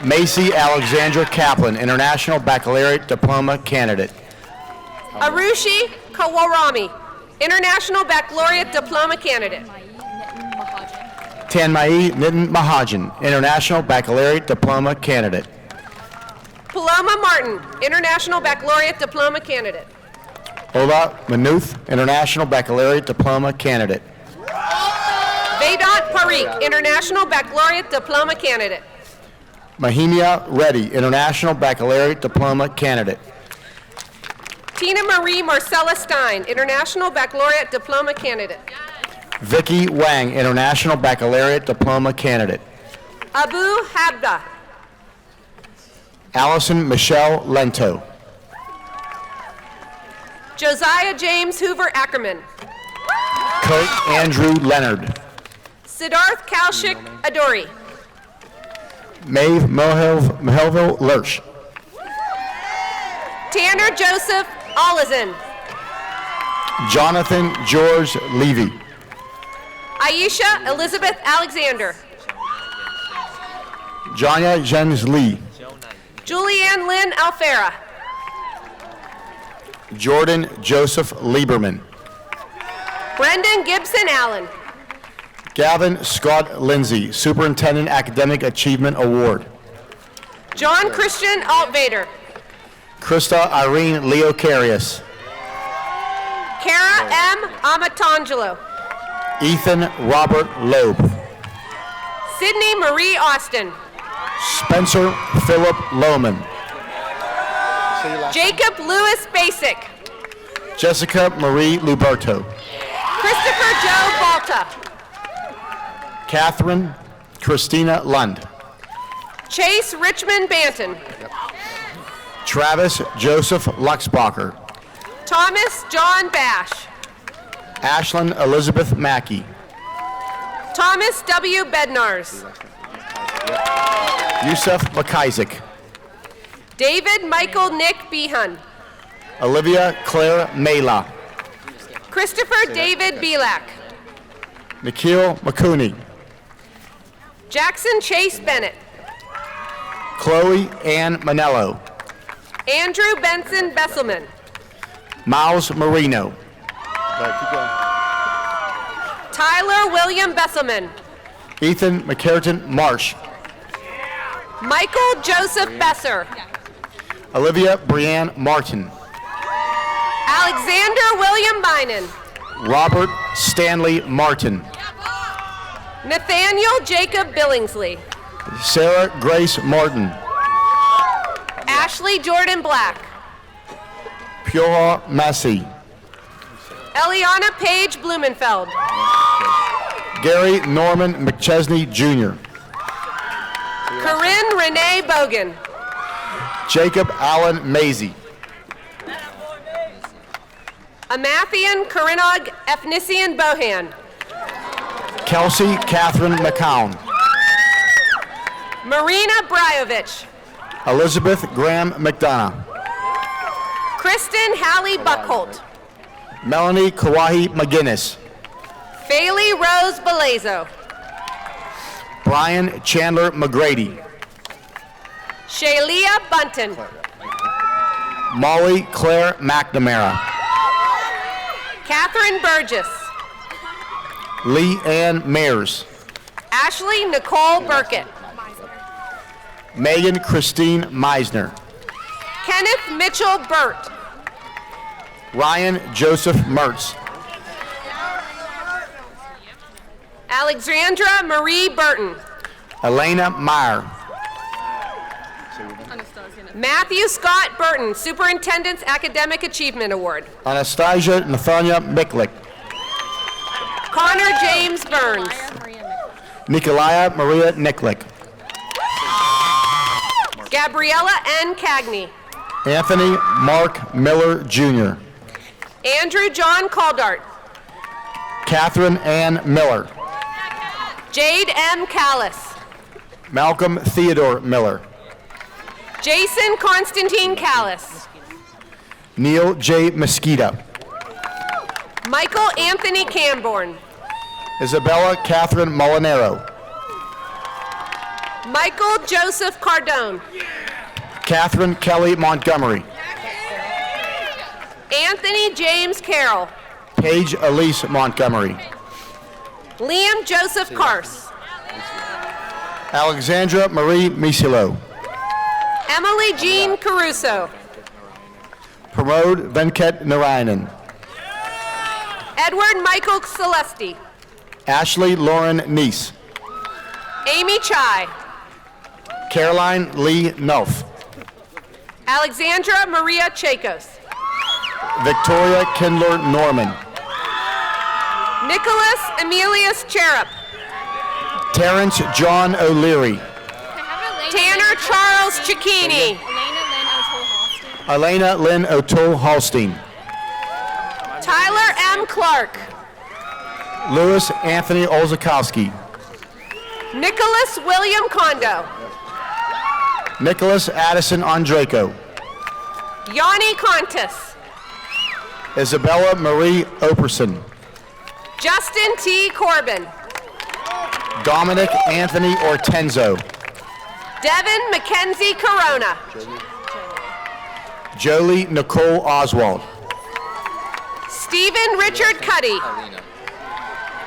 Macy Alexandra Kaplan, International Baccalaureate Diploma Candidate. Arushi Kawarami, International Baccalaureate Diploma Candidate. Tanmai Nitin Mahajan, International Baccalaureate Diploma Candidate. Paloma Martin, International Baccalaureate Diploma Candidate. Ola Manuth, International Baccalaureate Diploma Candidate. Vedant Parikh, International Baccalaureate Diploma Candidate. Mahimia Reddy, International Baccalaureate Diploma Candidate. Tina Marie Marcella Stein, International Baccalaureate Diploma Candidate. Vicky Wang, International Baccalaureate Diploma Candidate. Abu Habda. Allison Michelle Lento. Josiah James Hoover Ackerman. Kurt Andrew Leonard. Siddharth Kaushik Adori. Maeve Melville Lurch. Tanner Joseph Olizin. Jonathan George Levy. Aisha Elizabeth Alexander. Janya Jens Lee. Julianne Lynn Alfera. Jordan Joseph Lieberman. Brendan Gibson Allen. Gavin Scott Lindsay, Superintendent Academic Achievement Award. John Christian Altvader. Krista Irene Leocarius. Kara M. Amatangelo. Ethan Robert Loeb. Sydney Marie Austin. Spencer Philip Lohman. Jacob Lewis Basic. Jessica Marie Luberto. Christopher Joe Balta. Catherine Christina Lund. Chase Richmond Banton. Travis Joseph Luxbacher. Thomas John Bash. Ashlyn Elizabeth Mackey. Thomas W. Bednars. Yusuf McIsaac. David Michael Nick Behan. Olivia Claire Mela. Christopher David Belak. Nikhil McCooney. Jackson Chase Bennett. Chloe Ann Manello. Andrew Benson Besselman. Miles Marino. Tyler William Besselman. Ethan McCartan Marsh. Michael Joseph Besser. Olivia Brianne Martin. Alexander William Binen. Robert Stanley Martin. Nathaniel Jacob Billingsley. Sarah Grace Martin. Ashley Jordan Black. Pura Massey. Eliana Page Blumenfeld. Gary Norman McChesney Jr. Corinne Renee Bogan. Jacob Allen Maisie. Amathian Karinog Ethnician Bohan. Kelsey Catherine McCown. Marina Brajovich. Elizabeth Graham McDonough. Kristen Hallie Buckholt. Melanie Kawahi McGinnis. Faylee Rose Belezo. Brian Chandler McGrady. Shaylia Bunton. Molly Claire McNamara. Catherine Burgess. Lee Ann Mayers. Ashley Nicole Burkett. Megan Christine Meisner. Kenneth Mitchell Burt. Ryan Joseph Mertz. Alexandra Marie Burton. Elena Meyer. Matthew Scott Burton, Superintendent's Academic Achievement Award. Anastasia Nathania Miklik. Connor James Burns. Nikolaya Maria Niklik. Gabriella N. Cagney. Anthony Mark Miller Jr. Andrew John Caldart. Catherine Ann Miller. Jade M. Callis. Malcolm Theodore Miller. Jason Constantine Callis. Neil J. Mesquita. Michael Anthony Camborn. Isabella Catherine Molinero. Michael Joseph Cardone. Catherine Kelly Montgomery. Anthony James Carroll. Paige Elise Montgomery. Liam Joseph Kars. Alexandra Marie Misilo. Emily Jean Caruso. Pramod Venkat Narayanan. Edward Michael Celesti. Ashley Lauren Neese. Amy Chai. Caroline Lee Nuff. Alexandra Maria Chakos. Victoria Kindler Norman. Nicholas Emilius Cherup. Terrence John O'Leary. Tanner Charles Cicchini. Elena Lynn O'Toole Hallstein. Tyler M. Clark. Louis Anthony Olzakowski. Nicholas William Kondo. Nicholas Addison Andreko. Yanni Contis. Isabella Marie Operson. Justin T. Corbin. Dominic Anthony Ortenzo. Devin Mackenzie Corona. Jolie Nicole Oswald. Stephen Richard Cuddy.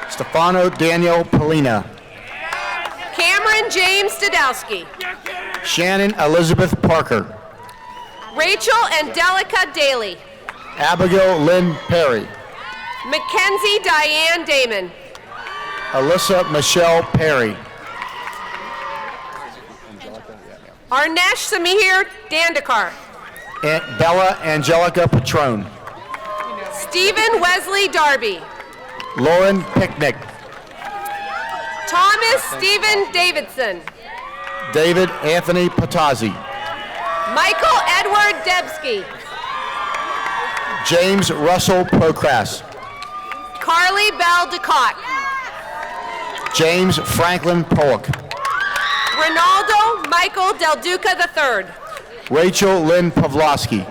Stefano Daniel Polina. Cameron James Stadowski. Shannon Elizabeth Parker. Rachel Angelica Daly. Abigail Lynn Perry. Mackenzie Diane Damon. Alyssa Michelle Perry. Arnesh Samir Dandekar. Aunt Bella Angelica Patron. Stephen Wesley Darby. Lauren Picnic. Thomas Stephen Davidson. David Anthony Patazzi. Michael Edward Debsky. James Russell Procras. Carly Bell DeCott. James Franklin Pollock. Ronaldo Michael Del Duca III. Rachel Lynn Pavlovsky.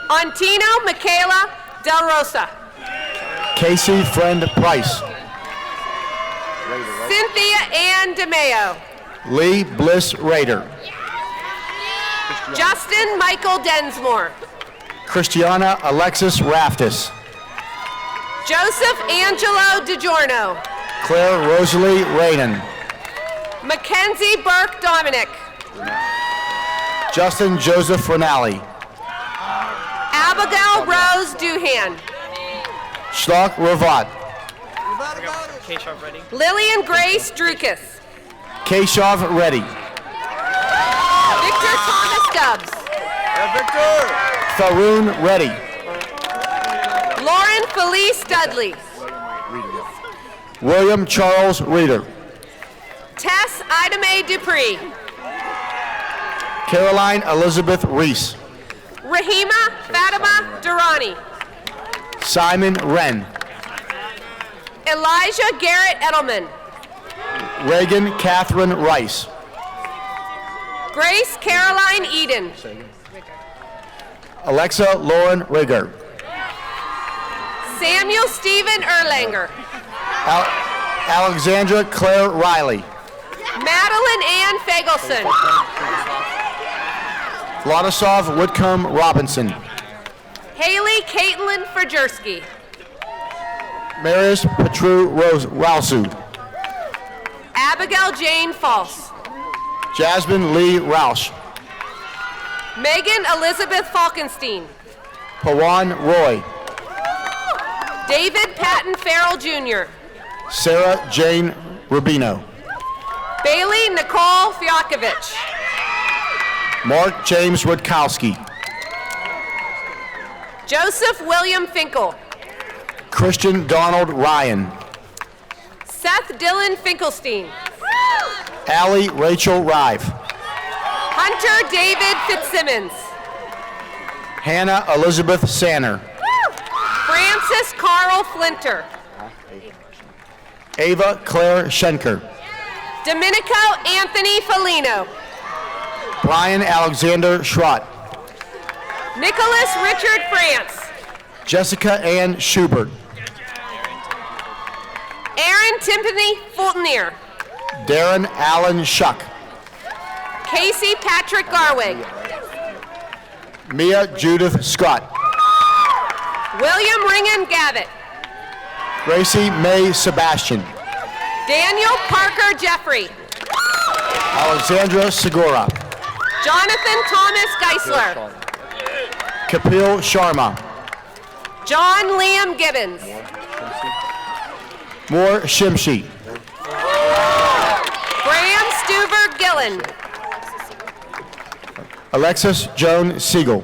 Antino Michaela Del Rosa. Casey Friend Price. Cynthia Ann DeMeo. Lee Bliss Rader. Justin Michael Densmore. Christiana Alexis Raftis. Joseph Angelo DiGiorno. Claire Rosalie Raden. Mackenzie Burke Dominic. Justin Joseph Rinaldi. Abigail Rose Duhan. Schlock Ravat. Lillian Grace Drukas. Keshav Reddy. Victor Thomas Stubbs. Faroon Reddy. Lauren Felice Dudley. William Charles Reeder. Tess Ida Mae Dupree. Caroline Elizabeth Reese. Rahima Fatima Durrani. Simon Wren. Elijah Garrett Edelman. Reagan Catherine Rice. Grace Caroline Eden. Alexa Lauren Rigger. Samuel Stephen Erlanger. Alexandra Claire Riley. Madeline Ann Fagelson. Vladislav Whitcomb Robinson. Haley Caitlin Frajerski. Marius Petru Rausu. Abigail Jane False. Jasmine Lee Roush. Megan Elizabeth Falkenstein. Pawan Roy. David Patton Farrell Jr. Sarah Jane Rubino. Bailey Nicole Fyokovich. Mark James Rutkowski. Joseph William Finkel. Christian Donald Ryan. Seth Dylan Finkelstein. Allie Rachel Rive. Hunter David Fitzsimmons. Hannah Elizabeth Sanner. Francis Carl Flinter. Ava Claire Schenker. Domenico Anthony Felino. Brian Alexander Schrott. Nicholas Richard France. Jessica Ann Schubert. Aaron Timpany Fultonier. Darren Allen Shuck. Casey Patrick Garwig. Mia Judith Scott. William Ringen Gavitt. Gracie May Sebastian. Daniel Parker Jeffrey. Alexandra Segura. Jonathan Thomas Geisler. Kapil Sharma. John Liam Gibbons. Moore Shimshi. Graham Stuver Gillen. Alexis Joan Siegel.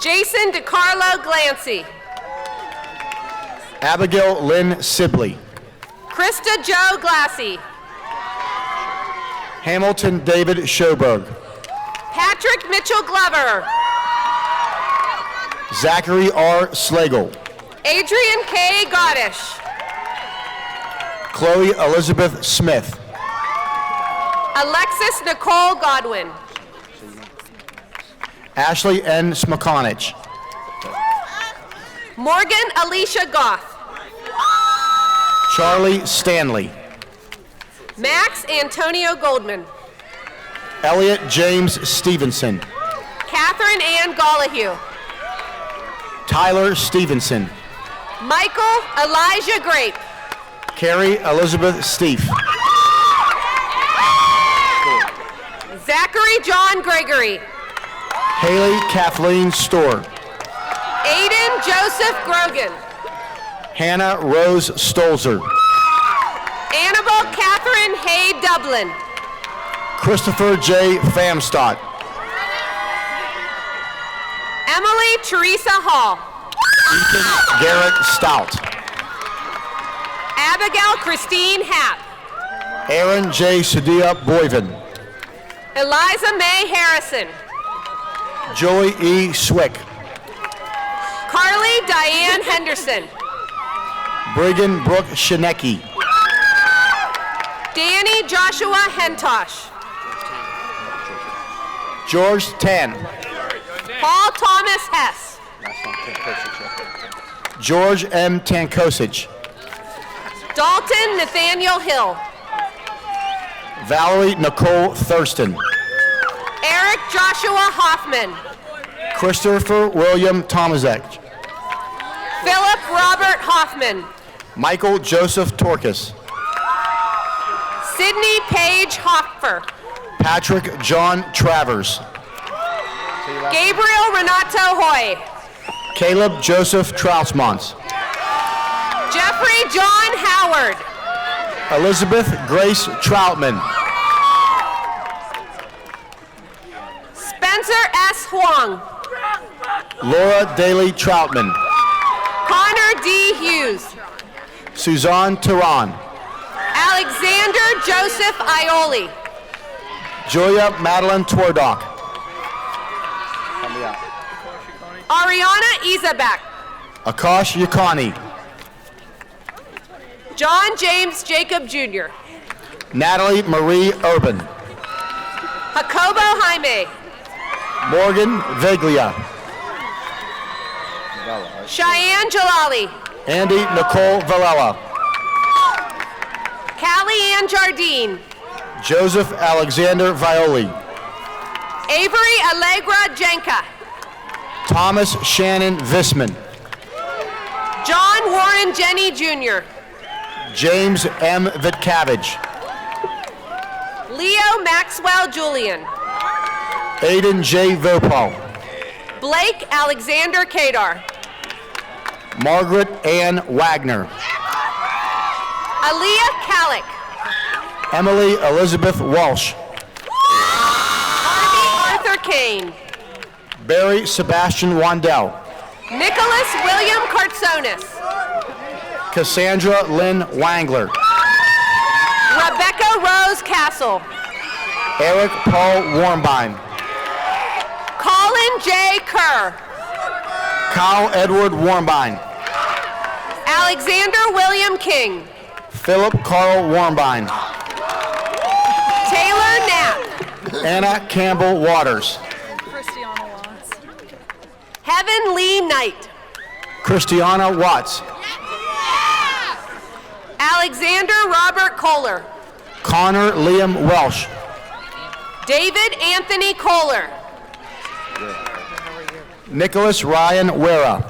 Jason DeCarlo Glancy. Abigail Lynn Sibley. Krista Joe Glassy. Hamilton David Schoberg. Patrick Mitchell Glover. Zachary R. Slagle. Adrian K. Godish. Chloe Elizabeth Smith. Alexis Nicole Godwin. Ashley N. Smakonich. Morgan Alicia Goff. Charlie Stanley. Max Antonio Goldman. Elliot James Stevenson. Catherine Ann Gollahue. Tyler Stevenson. Michael Elijah Grape. Carrie Elizabeth Steef. Zachary John Gregory. Haley Kathleen Storr. Aiden Joseph Grogan. Hannah Rose Stolzer. Annabelle Catherine Hay Dublin. Christopher J. Famstott. Emily Teresa Hall. Ethan Garrett Stout. Abigail Christine Happ. Aaron J. Sudia Boyven. Eliza May Harrison. Joey E. Swick. Carly Diane Henderson. Brigham Brooke Shinecki. Danny Joshua Hentosh. George Tan. Paul Thomas Hess. George M. Tankosich. Dalton Nathaniel Hill. Valerie Nicole Thurston. Eric Joshua Hoffman. Christopher William Tomaszek. Philip Robert Hoffman. Michael Joseph Torkas. Sydney Paige Hoffer. Patrick John Travers. Gabriel Renato Hoy. Caleb Joseph Troutsmont. Jeffrey John Howard. Elizabeth Grace Troutman. Spencer S. Huang. Laura Daly Troutman. Connor D. Hughes. Suzanne Tehran. Alexander Joseph Ioli. Julia Madeline Twardock. Ariana Isabak. Akash Yakani. John James Jacob Jr. Natalie Marie Urban. Jacobo Jaime. Morgan Viglia. Cheyenne Jalali. Andy Nicole Valella. Callie Ann Jardine. Joseph Alexander Violi. Avery Allegra Jenka. Thomas Shannon Visman. John Warren Jenny Jr. James M. Vitkavage. Leo Maxwell Julian. Aiden J. Vopal. Blake Alexander Kadar. Margaret Ann Wagner. Aaliyah Kalik. Emily Elizabeth Walsh. Harvey Arthur Kane. Barry Sebastian Wandell. Nicholas William Cartsonis. Cassandra Lynn Wangler. Rebecca Rose Castle. Eric Paul Warmbein. Colin J. Kerr. Kyle Edward Warmbein. Alexander William King. Philip Carl Warmbein. Taylor Knapp. Anna Campbell Waters. Heaven Lee Knight. Christiana Watts. Alexander Robert Kohler. Connor Liam Welsh. David Anthony Kohler. Nicholas Ryan Wera.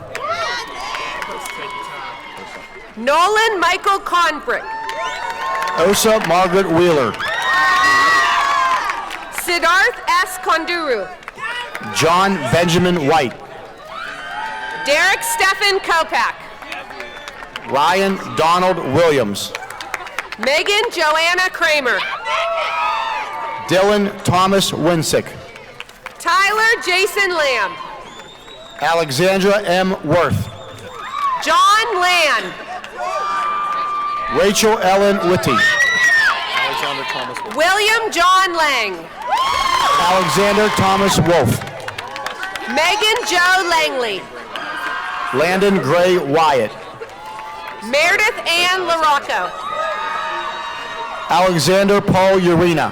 Nolan Michael Conbrick. Osa Margaret Wheeler. Siddharth S. Konduru. John Benjamin White. Derek Stephen Kopak. Ryan Donald Williams. Megan Joanna Kramer. Dylan Thomas Winsick. Tyler Jason Lamb. Alexandra M. Worth. John Land. Rachel Ellen Whitty. William John Lang. Alexander Thomas Wolf. Megan Joe Langley. Landon Gray Wyatt. Meredith Ann LaRocco. Alexander Paul Urena.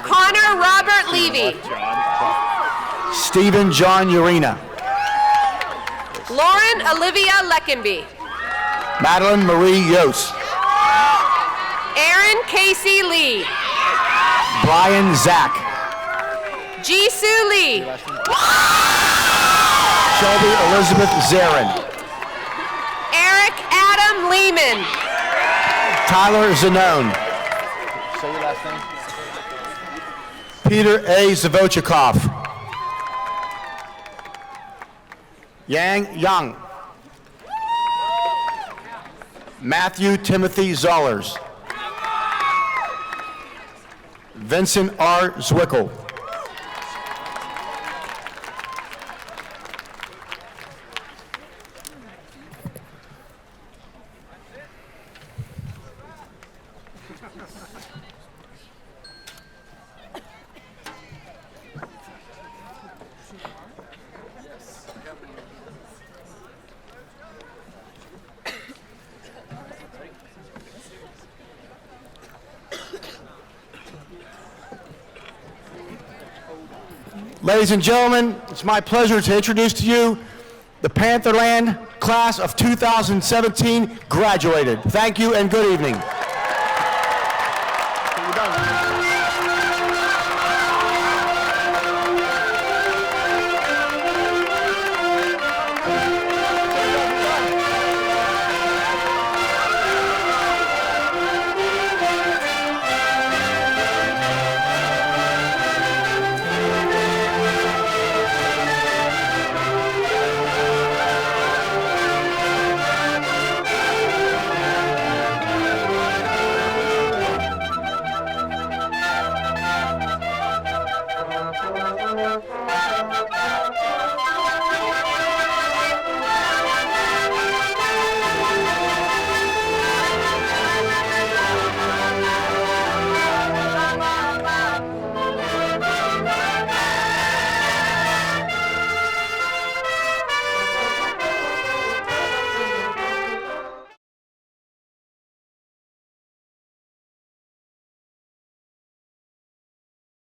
Connor Robert Levy. Stephen John Urena. Lauren Olivia Leckenby. Madeline Marie Yost. Aaron Casey Lee. Brian Zach. Jisoo Lee. Shelby Elizabeth Zarin. Eric Adam Lehman. Tyler Zanone. Say your last name. Peter A. Zavochikov. Yang Yang. Matthew Timothy Zollers. Vincent R. Zwickel. Ladies and gentlemen, it's my pleasure to introduce to you the Pantherland class of 2017 graduated. Thank you and good evening.